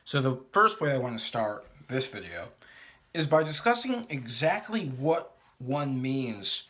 So the first way I want to start this video is by discussing exactly what one means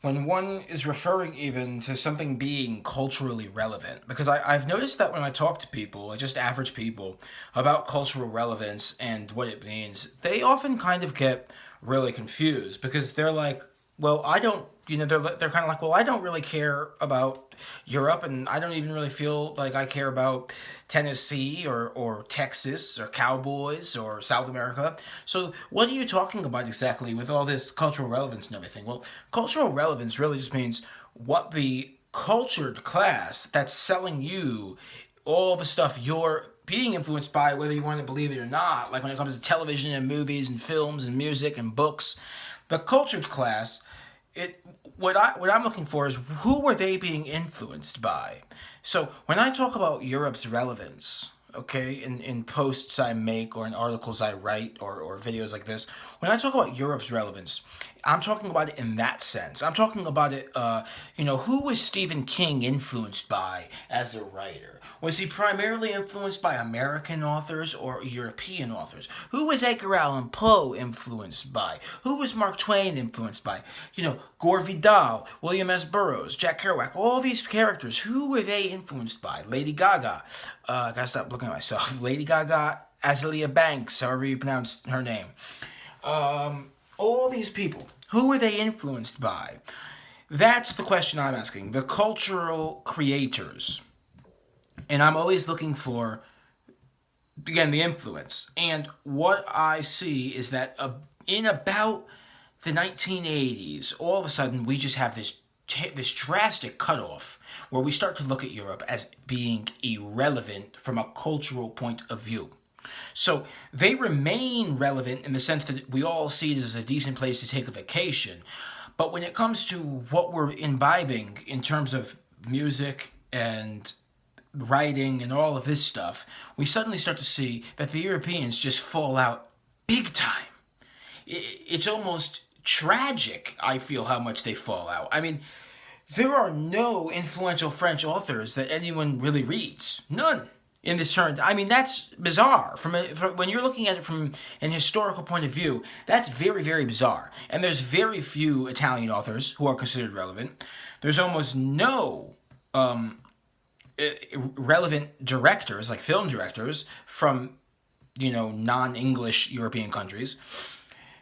when one is referring even to something being culturally relevant. Because I've noticed that when I talk to people, like just average people, about cultural relevance and what it means, they often kind of get really confused because they're like, well, I don't, they're kind of like, well, I don't really care about Europe, and I don't even really feel like I care about Tennessee or Texas or Cowboys or South America. So, what are you talking about exactly with all this cultural relevance and everything? Well, cultural relevance really just means what the cultured class that's selling you all the stuff you're being influenced by, whether you want to believe it or not, like when it comes to television and movies and films and music and books. The cultured class, what I'm looking for is who were they being influenced by. So when I talk about Europe's relevance, okay, in posts I make or in articles I write or videos like this, when I talk about Europe's relevance, I'm talking about it in that sense. I'm talking about it, who was Stephen King influenced by as a writer? Was he primarily influenced by American authors or European authors? Who was Edgar Allan Poe influenced by? Who was Mark Twain influenced by? Gore Vidal, William S. Burroughs, Jack Kerouac, all these characters, who were they influenced by? Lady Gaga. I gotta stop looking at myself. Lady Gaga, Azealia Banks, however you pronounce her name. All these people, who were they influenced by? That's the question I'm asking. The cultural creators. And I'm always looking for, again, the influence. And what I see is that in about the 1980s, all of a sudden we just have this drastic cutoff where we start to look at Europe as being irrelevant from a cultural point of view. So they remain relevant in the sense that we all see it as a decent place to take a vacation. But when it comes to what we're imbibing in terms of music and writing and all of this stuff, we suddenly start to see that the Europeans just fall out big time. It's almost tragic, I feel, how much they fall out. I mean, there are no influential French authors that anyone really reads. None in this turn. I mean, that's bizarre. From when you're looking at it from an historical point of view, that's very, very bizarre. And there's very few Italian authors who are considered relevant. There's almost no relevant directors, like film directors, from non-English European countries.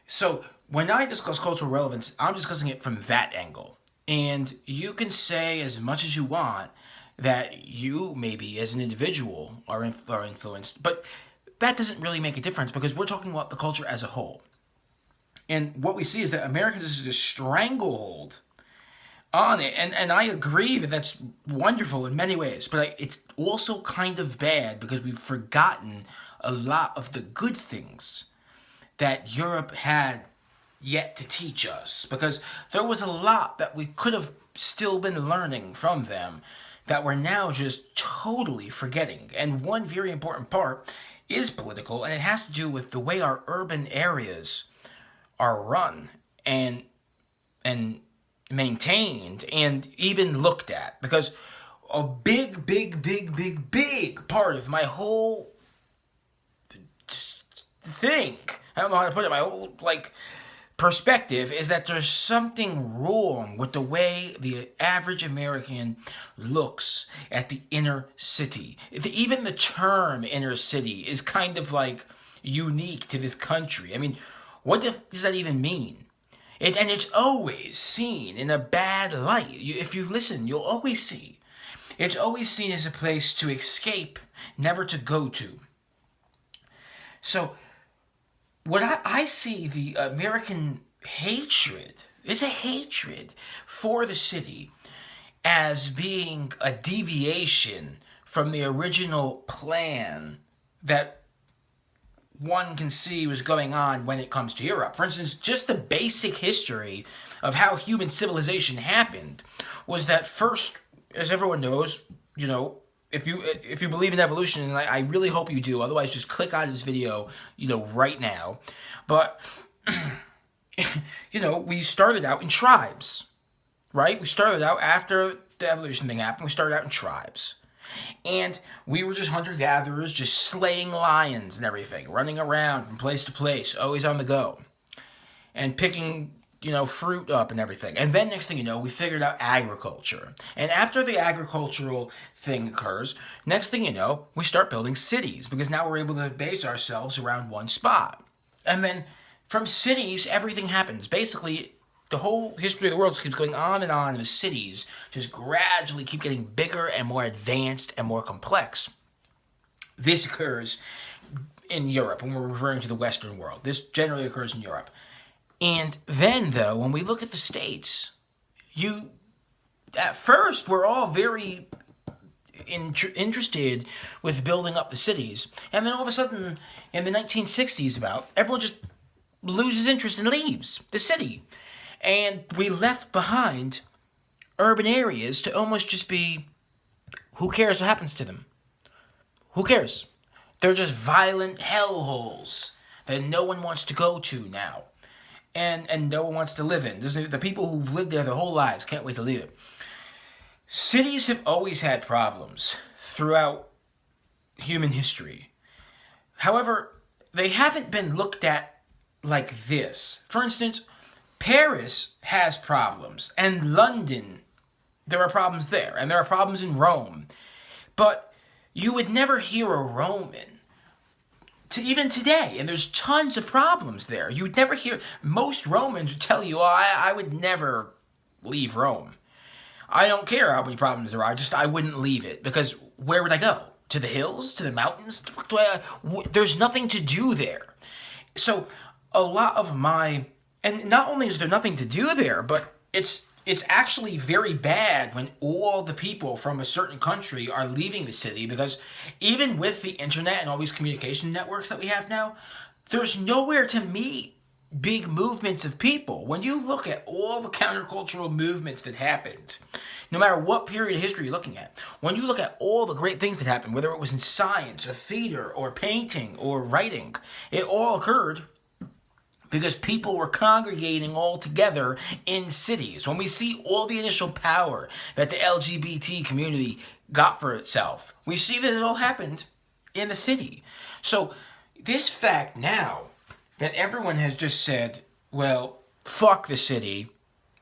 So when I discuss cultural relevance, I'm discussing it from that angle. And you can say as much as you want that you maybe as an individual are influenced, but that doesn't really make a difference because we're talking about the culture as a whole. And what we see is that Americans is a stranglehold on it, and I agree that that's wonderful in many ways, but it's also kind of bad because we've forgotten a lot of the good things that Europe had yet to teach us, because there was a lot that we could have still been learning from them that we're now just totally forgetting. And one very important part is political, and it has to do with the way our urban areas are run and maintained and even looked at. Because a big part of my whole thing, I don't know how to put it, my whole perspective is that there's something wrong with the way the average American looks at the inner city. Even the term inner city is kind of unique to this country. I mean, what does that even mean? And it's always seen in a bad light. If you listen, you'll always see. It's always seen as a place to escape, never to go to. So what I see the American hatred, it's a hatred for the city as being a deviation from the original plan that one can see was going on when it comes to Europe. For instance, just the basic history of how human civilization happened was that first, as everyone knows, if you believe in evolution, and I really hope you do, otherwise just click out of this video, right now. But we started out in tribes, right? We started out after the evolution thing happened. We started out in tribes. And we were just hunter-gatherers, just slaying lions and everything, running around from place to place, always on the go, and picking, fruit up and everything. And then next thing you know, we figured out agriculture. And after the agricultural thing occurs, next thing you know, we start building cities, because now we're able to base ourselves around one spot. And then from cities, everything happens. Basically, the whole history of the world just keeps going on, and the cities just gradually keep getting bigger and more advanced and more complex. This occurs in Europe when we're referring to the Western world. This generally occurs in Europe. And then, though, when we look at the States, at first, we're all very interested with building up the cities. And then all of a sudden, in the 1960s everyone just loses interest and leaves the city. And we left behind urban areas to almost just be, who cares what happens to them? Who cares? They're just violent hellholes that no one wants to go to now. And no one wants to live in. The people who've lived there their whole lives can't wait to leave it. Cities have always had problems throughout human history. However, they haven't been looked at like this. For instance, Paris has problems, and London, there are problems there, and there are problems in Rome. But you would never hear a Roman, even today, and there's tons of problems there. You would never hear, most Romans would tell you, I would never leave Rome. I don't care how many problems there are, I wouldn't leave it, because where would I go? To the hills? To the mountains? There's nothing to do there. So, a lot of and not only is there nothing to do there, but it's actually very bad when all the people from a certain country are leaving the city, because even with the internet and all these communication networks that we have now, there's nowhere to meet big movements of people. When you look at all the countercultural movements that happened, no matter what period of history you're looking at, when you look at all the great things that happened, whether it was in science or theater or painting or writing, it all occurred because people were congregating all together in cities. When we see all the initial power that the LGBT community got for itself, we see that it all happened in the city. So this fact now that everyone has just said, well, fuck the city,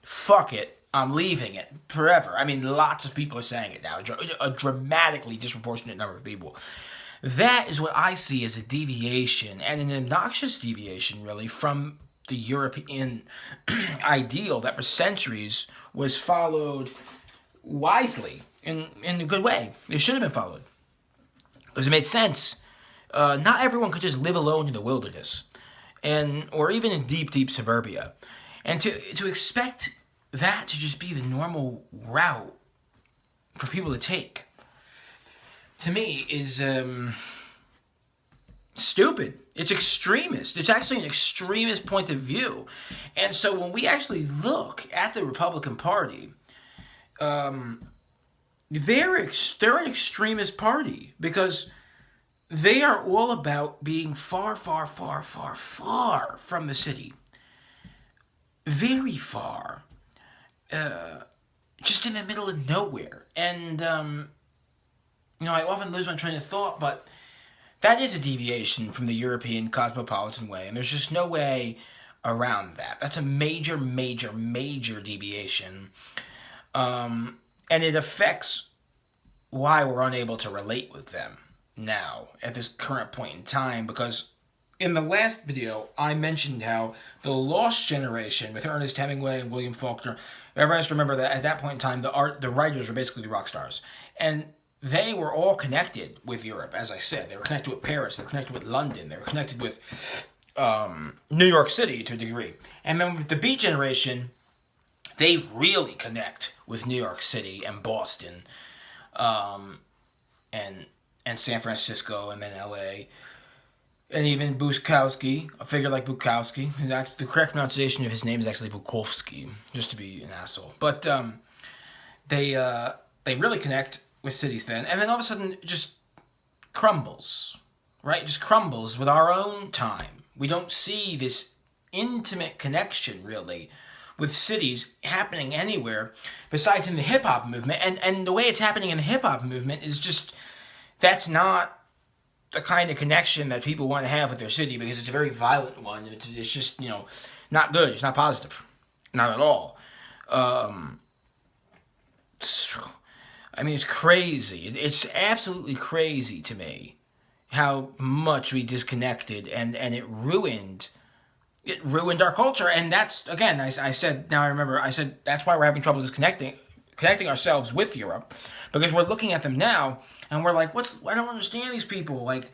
fuck it, I'm leaving it forever. I mean, lots of people are saying it now, a dramatically disproportionate number of people. That is what I see as a deviation, and an obnoxious deviation, really, from the European ideal that for centuries was followed wisely, in a good way. It should have been followed, because it made sense. Not everyone could just live alone in the wilderness, or even in deep, deep suburbia. And to expect that to just be the normal route for people to take, to me, is stupid. It's extremist. It's actually an extremist point of view. And so when we actually look at the Republican Party, they're an extremist party, because they are all about being far, far, far, far, far from the city. Very far. Just in the middle of nowhere. And I often lose my train of thought, but that is a deviation from the European cosmopolitan way, and there's just no way around that. That's a major, major, major deviation, and it affects why we're unable to relate with them now, at this current point in time, because in the last video, I mentioned how the Lost Generation, with Ernest Hemingway and William Faulkner, everyone has to remember that at that point in time, the writers were basically the rock stars, and they were all connected with Europe, as I said. They were connected with Paris, they were connected with London, they were connected with New York City to a degree. And then with the Beat Generation, they really connect with New York City and Boston, and San Francisco, and then LA, and even Bukowski, a figure like Bukowski. The correct pronunciation of his name is actually Bukowski, just to be an asshole. But they really connect with cities then, and then all of a sudden it just crumbles, right? It just crumbles with our own time. We don't see this intimate connection, really, with cities happening anywhere besides in the hip-hop movement. And the way it's happening in the hip-hop movement is just, that's not the kind of connection that people want to have with their city, because it's a very violent one, and it's just, not good. It's not positive. Not at all. It's crazy. It's absolutely crazy to me how much we disconnected, and it ruined our culture. And that's, again, I said, now I remember, I said that's why we're having trouble connecting ourselves with Europe, because we're looking at them now and we're like, I don't understand these people. Like,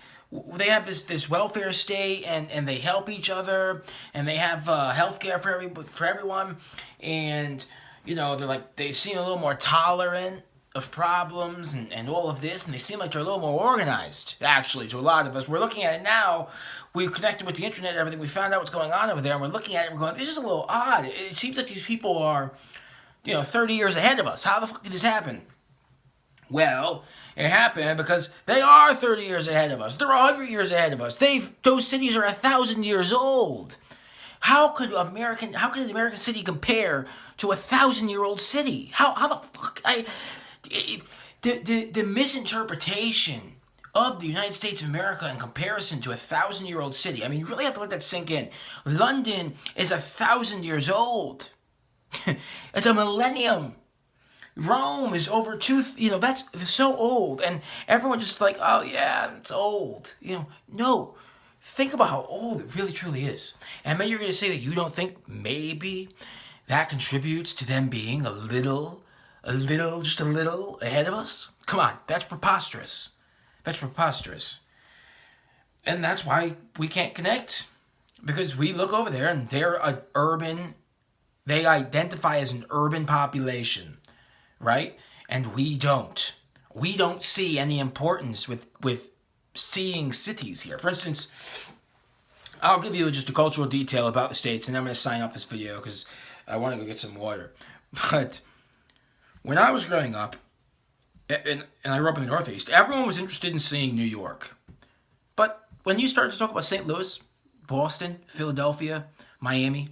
they have this welfare state, and they help each other, and they have healthcare for everyone, and they're like, they seem a little more tolerant of problems and all of this, and they seem like they're a little more organized, actually, to a lot of us. We're looking at it now, we've connected with the internet and everything, we found out what's going on over there, and we're looking at it and we're going, this is a little odd. It seems like these people are, 30 years ahead of us. How the fuck did this happen? Well, it happened because they are 30 years ahead of us. They're 100 years ahead of us. Those cities are 1,000 years old. How could an American city compare to a 1,000-year-old city? How the fuck? The misinterpretation of the United States of America in comparison to a 1,000-year-old city. You really have to let that sink in. London is 1,000 years old. It's a millennium. Rome is over that's so old, and everyone just like, oh yeah, it's old. No. Think about how old it really truly is. And then you're going to say that you don't think maybe that contributes to them being just a little ahead of us? Come on, that's preposterous. That's preposterous. And that's why we can't connect. Because we look over there and they identify as an urban population, right? And we don't. We don't see any importance with seeing cities here. For instance, I'll give you just a cultural detail about the States, and then I'm going to sign off this video because I want to go get some water. But when I was growing up, and I grew up in the Northeast, everyone was interested in seeing New York. But when you started to talk about St. Louis, Boston, Philadelphia, Miami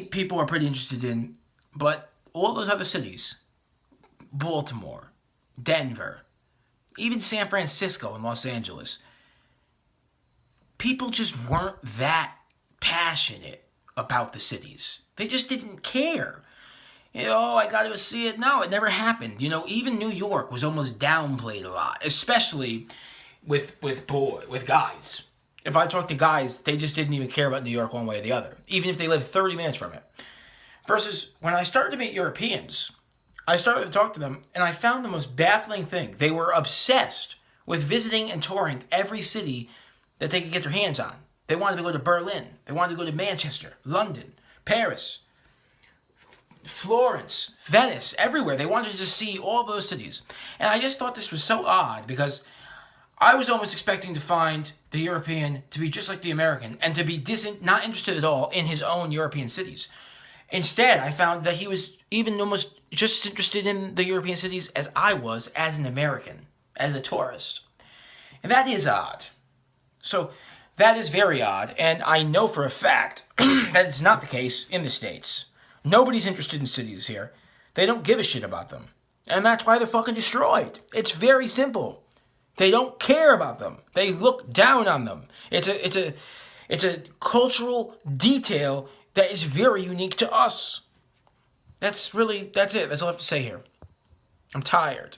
people are pretty interested in, but all those other cities, Baltimore, Denver, even San Francisco and Los Angeles, people just weren't that passionate about the cities. They just didn't care. I got to see it. No, it never happened. Even New York was almost downplayed a lot, especially with guys. If I talk to guys, they just didn't even care about New York one way or the other, even if they lived 30 minutes from it. Versus when I started to meet Europeans, I started to talk to them, and I found the most baffling thing. They were obsessed with visiting and touring every city that they could get their hands on. They wanted to go to Berlin. They wanted to go to Manchester, London, Paris, Florence, Venice, everywhere. They wanted to just see all those cities. And I just thought this was so odd, because I was almost expecting to find the European to be just like the American and to be not interested at all in his own European cities. Instead, I found that he was even almost just as interested in the European cities as I was as an American, as a tourist. And that is odd. So that is very odd, and I know for a fact that it's not the case in the States. Nobody's interested in cities here. They don't give a shit about them. And that's why they're fucking destroyed. It's very simple. They don't care about them. They look down on them. It's a cultural detail that is very unique to us. That's it. That's all I have to say here. I'm tired.